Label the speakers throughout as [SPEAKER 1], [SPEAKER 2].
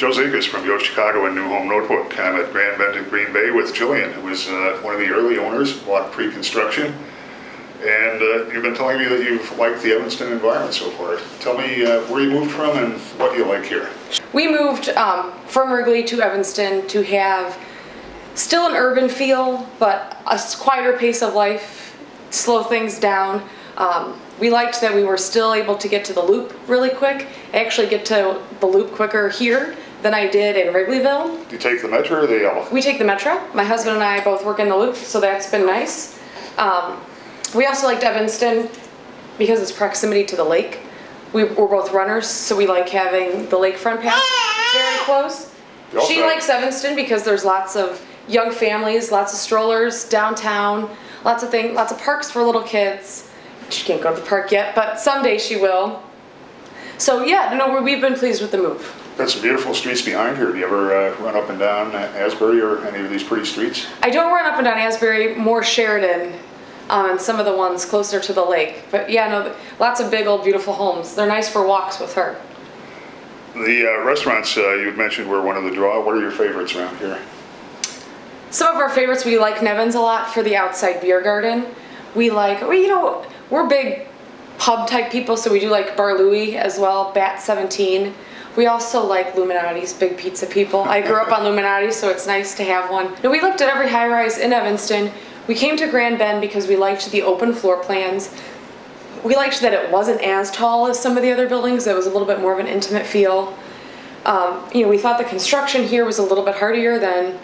[SPEAKER 1] Joe Zekas from Yo Chicago and New Home Notebook. I'm at Grand Bend in Green Bay with Jillian, who was one of the early owners, bought pre-construction. And you've been telling me that you've liked the Evanston environment so far. Tell me where you moved from and what you like here.
[SPEAKER 2] We moved from Wrigley to Evanston to have still an urban feel, but a quieter pace of life, slow things down. We liked that we were still able to get to the loop really quick. I actually get to the loop quicker here than I did in Wrigleyville.
[SPEAKER 1] Do you take the Metro or the L?
[SPEAKER 2] We take the Metro. My husband and I both work in the loop, so that's been nice. We also liked Evanston because it's proximity to the lake. We're both runners, so we like having the lakefront path very close. She likes Evanston because there's lots of young families, lots of strollers downtown, lots of parks for little kids. She can't go to the park yet, but someday she will. So yeah, no, we've been pleased with the move.
[SPEAKER 1] Got some beautiful streets behind here. Do you ever run up and down Asbury or any of these pretty streets?
[SPEAKER 2] I don't run up and down Asbury, more Sheridan, and some of the ones closer to the lake. But yeah, no, lots of big old beautiful homes. They're nice for walks with her.
[SPEAKER 1] The restaurants you mentioned were one of the draw. What are your favorites around here?
[SPEAKER 2] Some of our favorites, we like Nevin's a lot for the outside beer garden. We like, we're big pub type people, so we do like Bar Louie as well, Bat 17. We also like Luminati's, big pizza people. I grew up on Luminati, so it's nice to have one. Now, we looked at every high-rise in Evanston. We came to Grand Bend because we liked the open floor plans. We liked that it wasn't as tall as some of the other buildings. It was a little bit more of an intimate feel. We thought the construction here was a little bit hardier than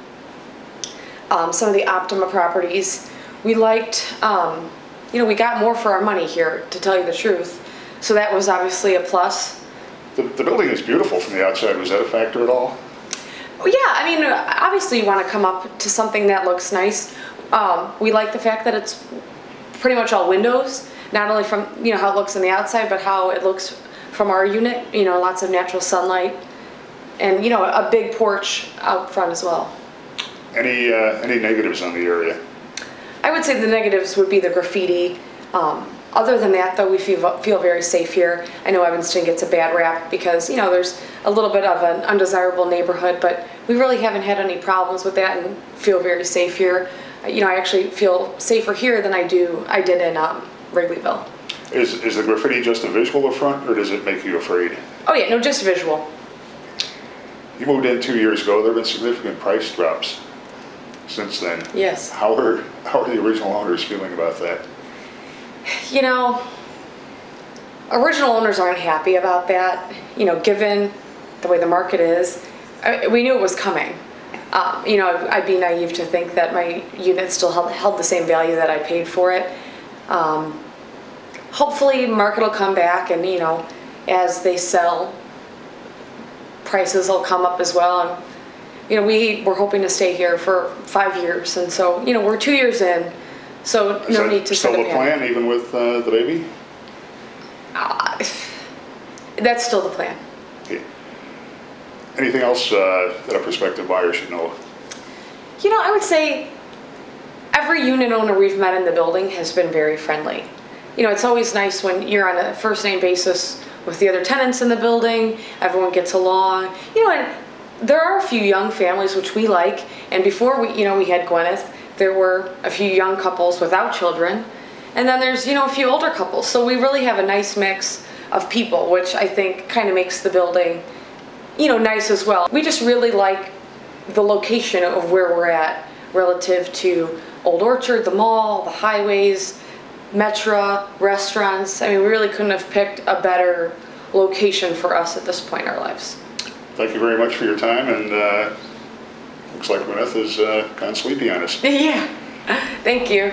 [SPEAKER 2] some of the Optima properties. We liked, we got more for our money here, to tell you the truth. So that was obviously a plus.
[SPEAKER 1] The building is beautiful from the outside. Was that a factor at all?
[SPEAKER 2] Well, yeah, obviously you want to come up to something that looks nice. We like the fact that it's pretty much all windows, not only from how it looks on the outside, but how it looks from our unit. Lots of natural sunlight, and a big porch out front as well.
[SPEAKER 1] Any negatives on the area?
[SPEAKER 2] I would say the negatives would be the graffiti. Other than that, though, we feel very safe here. I know Evanston gets a bad rap because there's a little bit of an undesirable neighborhood, but we really haven't had any problems with that and feel very safe here. I actually feel safer here than I did in Wrigleyville.
[SPEAKER 1] Is the graffiti just a visual affront, or does it make you afraid?
[SPEAKER 2] Oh yeah, no, just visual.
[SPEAKER 1] You moved in 2 years ago. There have been significant price drops since then.
[SPEAKER 2] Yes.
[SPEAKER 1] How are the original owners feeling about that?
[SPEAKER 2] Original owners aren't happy about that. Given the way the market is, we knew it was coming. I'd be naive to think that my unit still held the same value that I paid for it. Hopefully, market will come back, and as they sell, prices will come up as well. And we're hoping to stay here for 5 years, and so we're 2 years in. So no need to set a
[SPEAKER 1] still the plan, even with the baby?
[SPEAKER 2] That's still the plan.
[SPEAKER 1] Okay. Anything else that a prospective buyer should know?
[SPEAKER 2] I would say every unit owner we've met in the building has been very friendly. It's always nice when you're on a first name basis with the other tenants in the building. Everyone gets along. And there are a few young families which we like. And before we had Gwyneth, there were a few young couples without children, and then there's a few older couples. So we really have a nice mix of people, which I think kind of makes the building nice as well. We just really like the location of where we're at relative to Old Orchard, the mall, the highways, Metro, restaurants. We really couldn't have picked a better location for us at this point in our lives.
[SPEAKER 1] Thank you very much for your time, and looks like Gwyneth has gone sleepy on us.
[SPEAKER 2] Yeah, thank you.